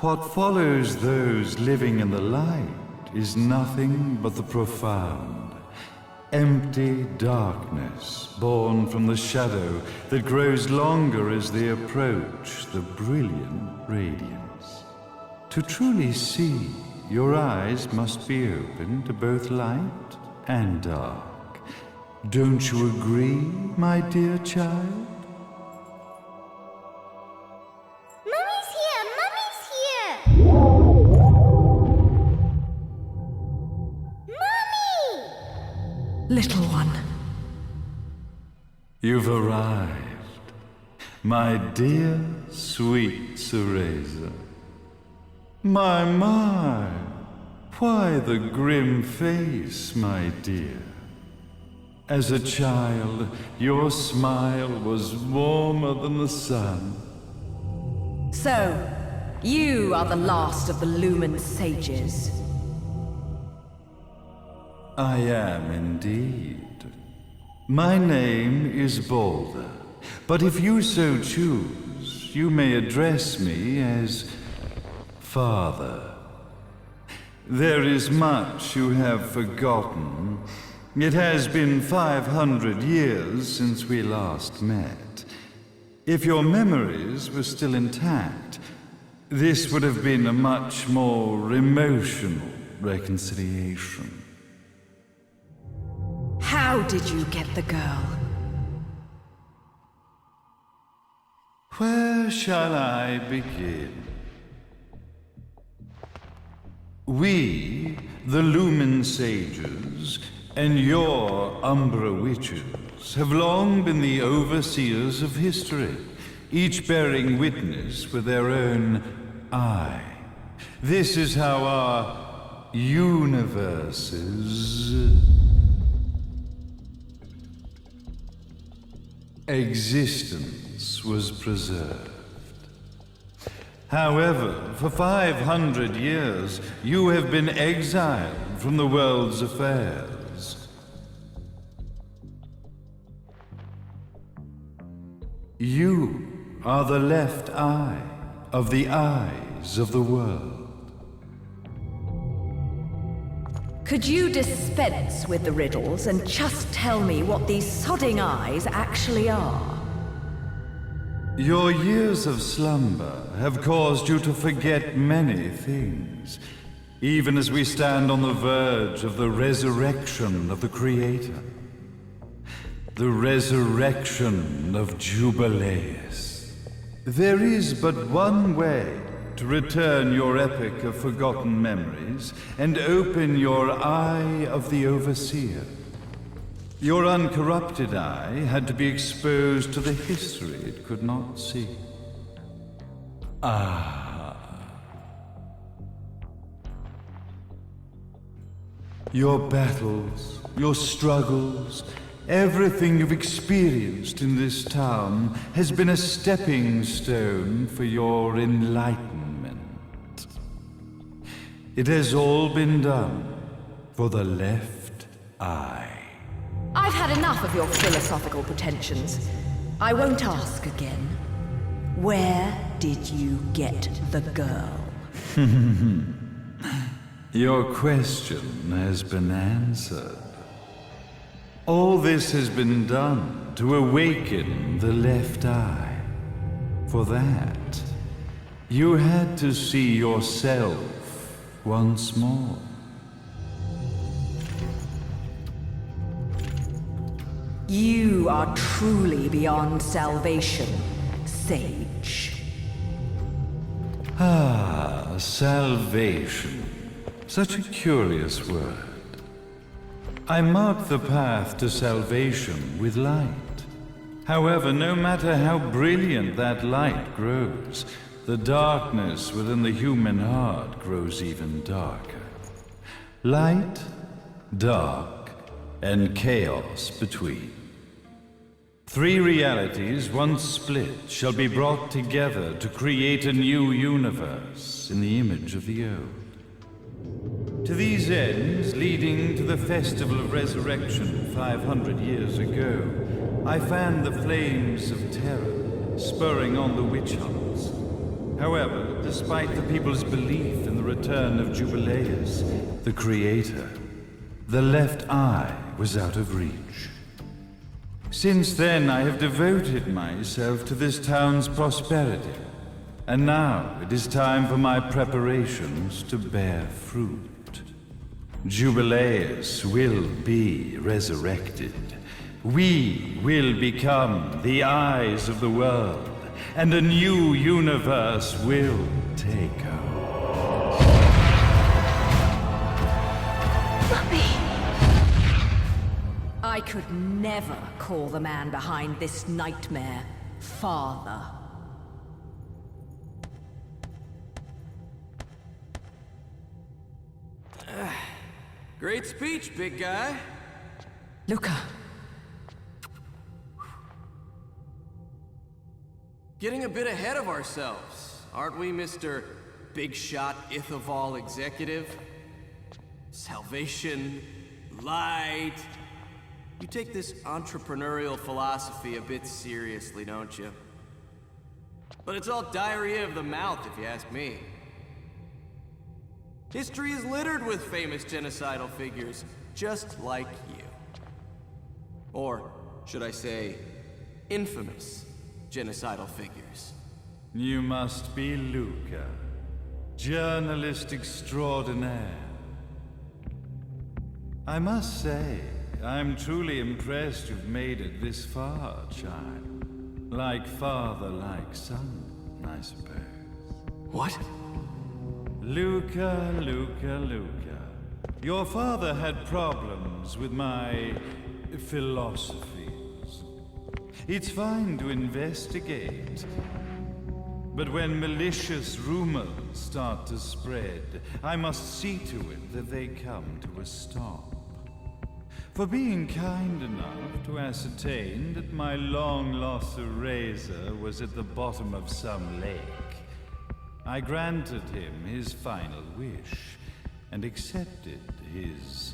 What follows those living in the light is nothing but the profound, empty darkness born from the shadow that grows longer as they approach the brilliant radiance. To truly see, your eyes must be open to both light and dark. Don't you agree, my dear child? Mummy's here! Mummy's here! Mummy! Little one. You've arrived, my dear, sweet Cereza. My, why the grim face, my dear? As a child, your smile was warmer than the sun. So, you are the last of the Lumen sages. I am indeed. My name is Balder, but if you so choose, you may address me as Father. There is much you have forgotten. It has been 500 years since we last met. If your memories were still intact, this would have been a much more emotional reconciliation. How did you get the girl? Where shall I begin? We, the Lumen sages, and your Umbra witches, have long been the overseers of history, each bearing witness with their own eye. This is how our universe's existence was preserved. However, for 500 years, you have been exiled from the world's affairs. You are the left eye of the eyes of the world. Could you dispense with the riddles and just tell me what these sodding eyes actually are? Your years of slumber have caused you to forget many things, even as we stand on the verge of the resurrection of the Creator. The resurrection of Jubileus. There is but one way to return your epic of forgotten memories and open your eye of the Overseer. Your uncorrupted eye had to be exposed to the history it could not see. Your battles, your struggles, everything you've experienced in this town has been a stepping stone for your enlightenment. It has all been done for the left eye. I've had enough of your philosophical pretensions. I won't ask again. Where did you get the girl? Your question has been answered. All this has been done to awaken the left eye. For that, you had to see yourself once more. You are truly beyond salvation, sage. Salvation. Such a curious word. I mark the path to salvation with light. However, no matter how brilliant that light grows, the darkness within the human heart grows even darker. Light, dark, and chaos between. Three realities, once split, shall be brought together to create a new universe in the image of the old. To these ends, leading to the Festival of Resurrection 500 years ago, I fanned the flames of terror, spurring on the witch hunts. However, despite the people's belief in the return of Jubileus, the creator, the left eye was out of reach. Since then, I have devoted myself to this town's prosperity, and now it is time for my preparations to bear fruit. Jubileus will be resurrected. We will become the eyes of the world, and a new universe will take hold. I could never call the man behind this nightmare father. Great speech, big guy. Luca. Getting a bit ahead of ourselves, aren't we, Mr. Big Shot Ithaval Executive? Salvation, light. You take this entrepreneurial philosophy a bit seriously, don't you? But it's all diarrhea of the mouth, if you ask me. History is littered with famous genocidal figures, just like you. Or, should I say, infamous genocidal figures. You must be Luca, journalist extraordinaire. I must say, I'm truly impressed you've made it this far, child. Like father, like son, I suppose. What? Luca. Your father had problems with my philosophies. It's fine to investigate, but when malicious rumors start to spread, I must see to it that they come to a stop. For being kind enough to ascertain that my long-lost eraser was at the bottom of some lake, I granted him his final wish and accepted his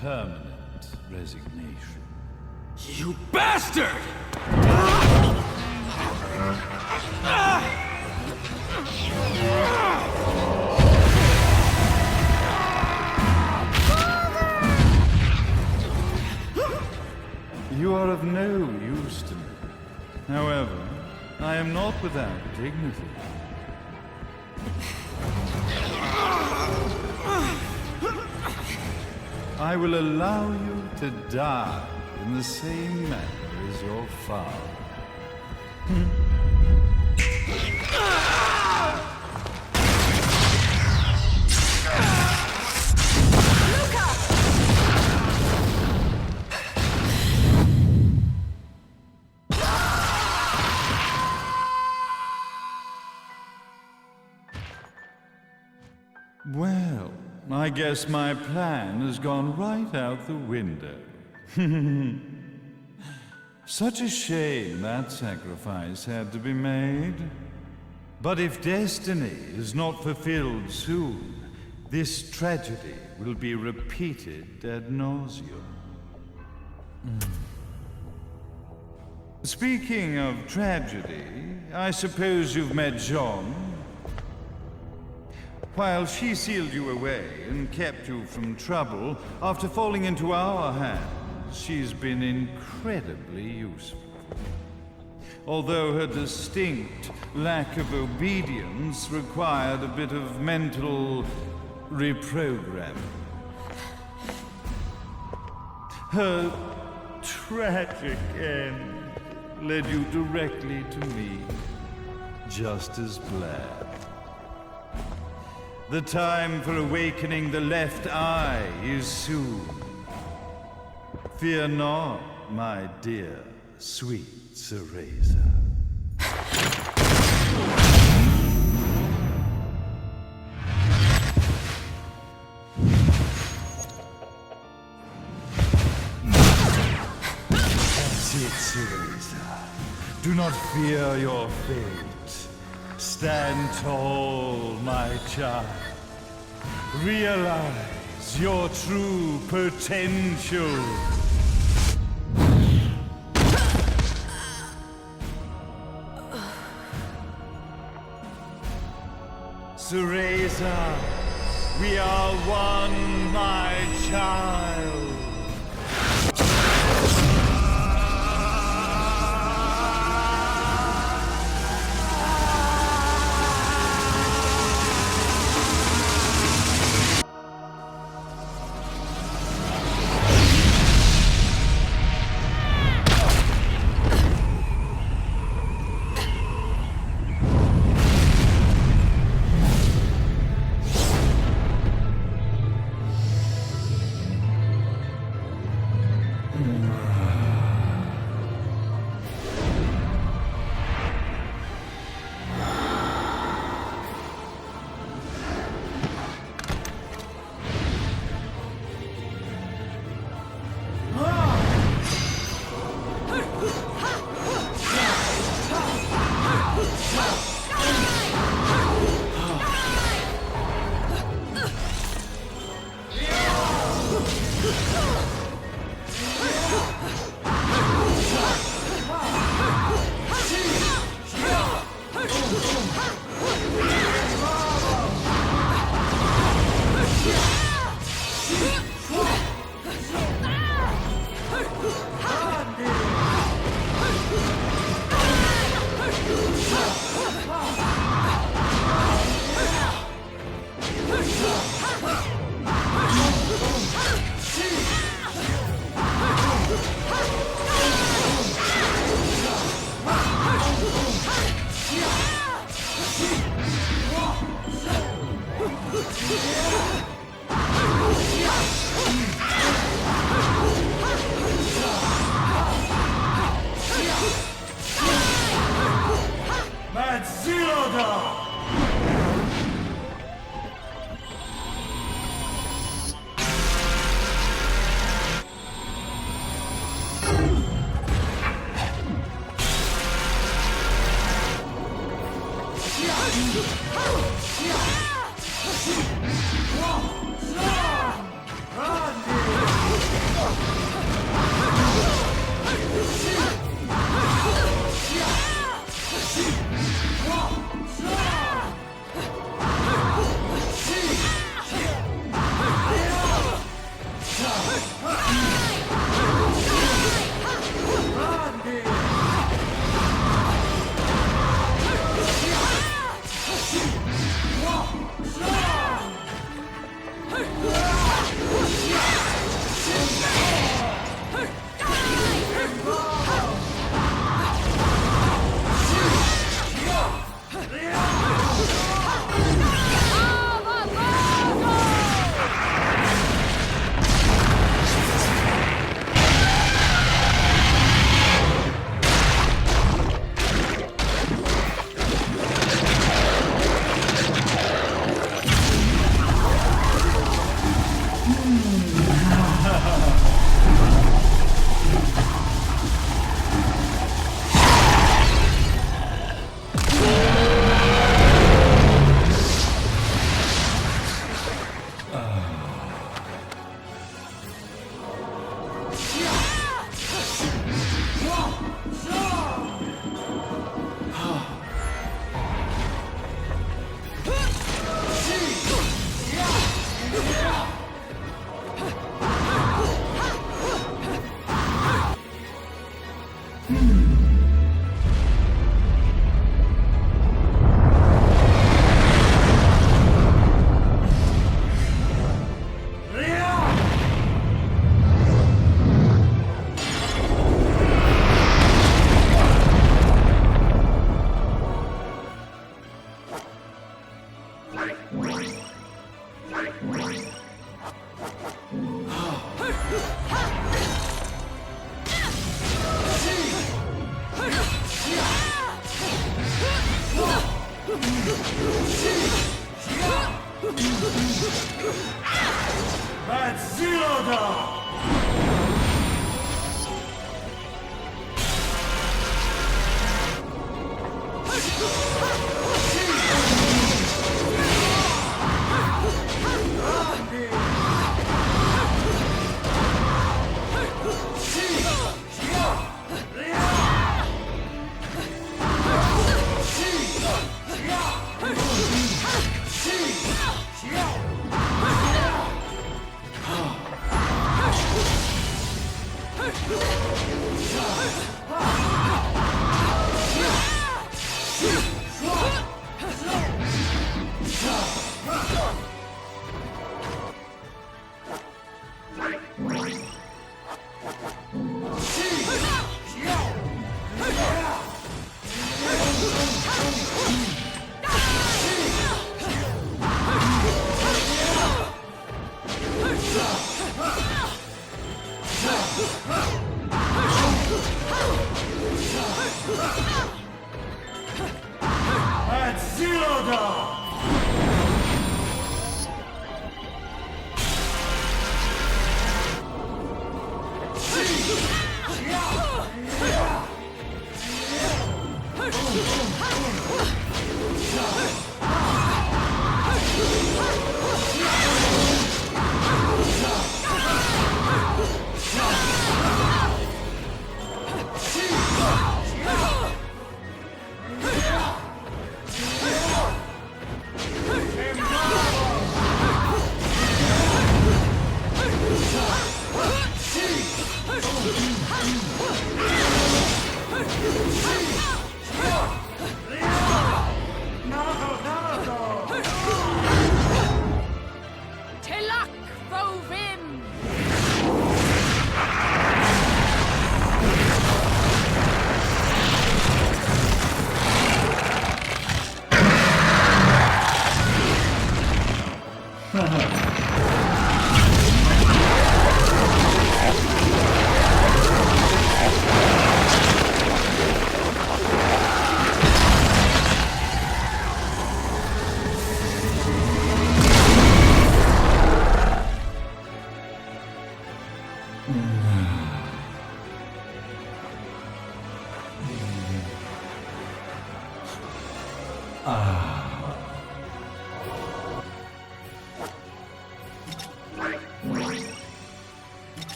permanent resignation. You bastard! You are of no use to me. However, I am not without dignity. I will allow you to die in the same manner as your father. Well, I guess my plan has gone right out the window. Such a shame that sacrifice had to be made. But if destiny is not fulfilled soon, this tragedy will be repeated ad nauseum. Speaking of tragedy, I suppose you've met Jean. While she sealed you away and kept you from trouble, after falling into our hands, she's been incredibly useful. Although her distinct lack of obedience required a bit of mental reprogramming. Her tragic end led you directly to me, just as planned. The time for awakening the left eye is soon. Fear not, my dear, sweet Cereza. That's it, Cereza. Do not fear your fate. Stand tall, my child. Realize your true potential. Cereza, we are one, my child.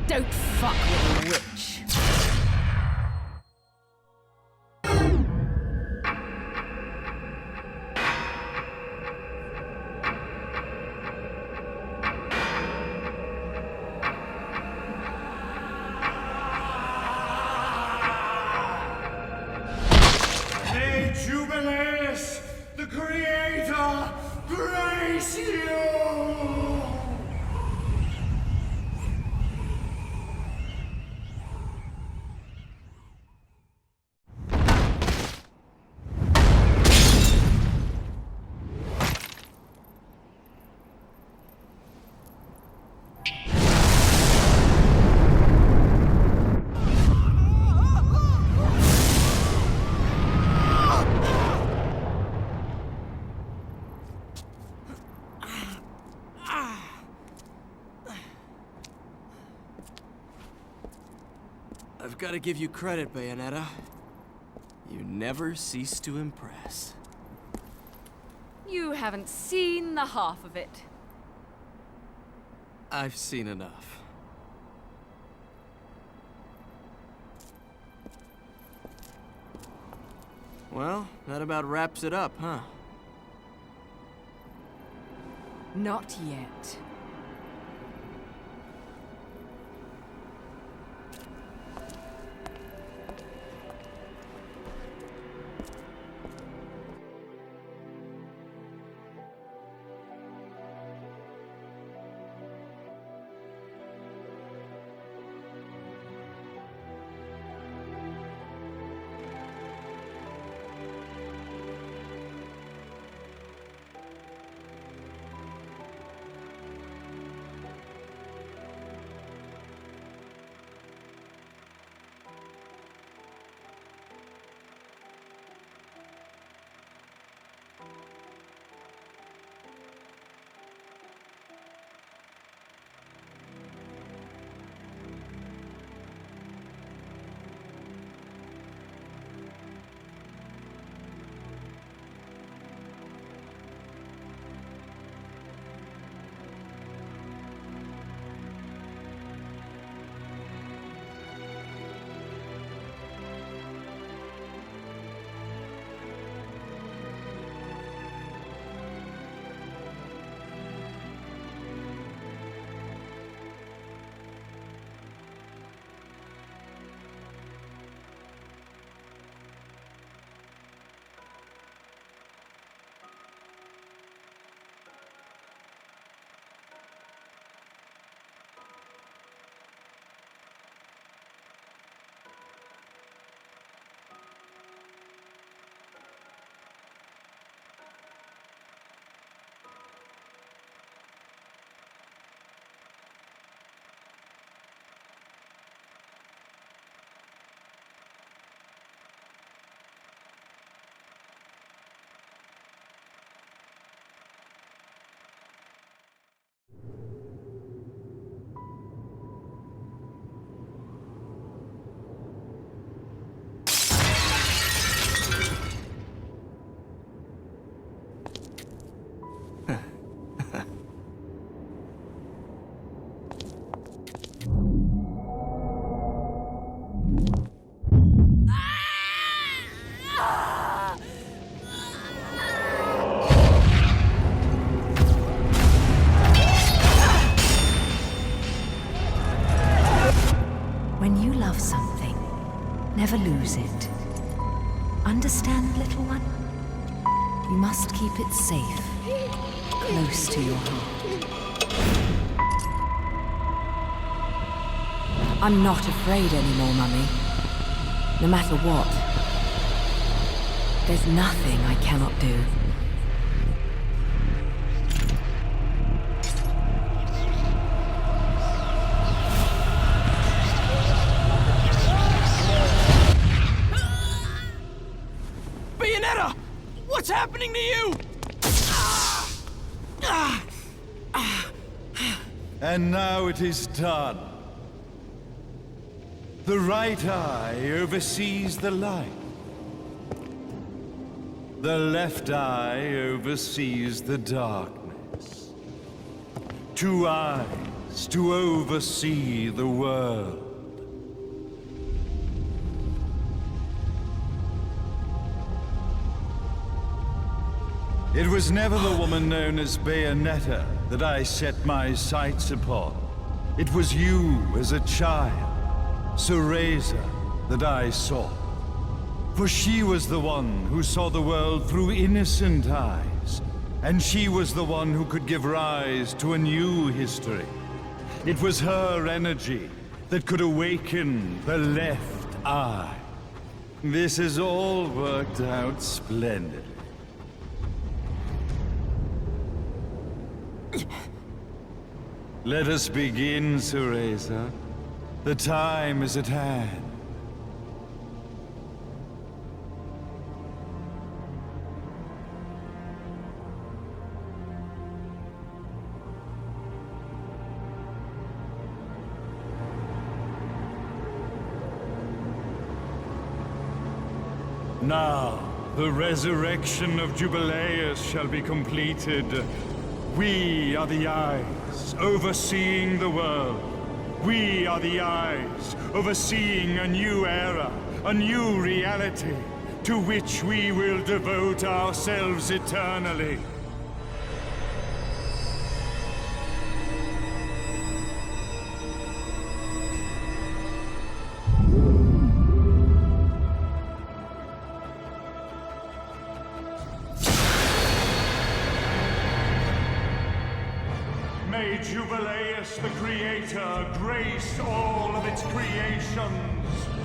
Don't fuck with a witch. May Jubileus, the Creator, grace you! I've got to give you credit, Bayonetta. You never cease to impress. You haven't seen the half of it. I've seen enough. Well, that about wraps it up, huh? Not yet. When you love something, never lose it. Understand, little one? You must keep it safe, close to your heart. I'm not afraid anymore, Mummy. No matter what. There's nothing I cannot do. Bayonetta! What's happening to you? And now it is done. The right eye oversees the light. The left eye oversees the darkness. 2 eyes to oversee the world. It was never the woman known as Bayonetta that I set my sights upon. It was you as a child, Cereza, that I saw. For she was the one who saw the world through innocent eyes, and she was the one who could give rise to a new history. It was her energy that could awaken the left eye. This has all worked out splendidly. Let us begin, Cereza. The time is at hand. Now, the resurrection of Jubileus shall be completed. We are the eyes overseeing the world. We are the eyes overseeing a new era, a new reality, to which we will devote ourselves eternally. May Jubileus the Creator grace all of its creations.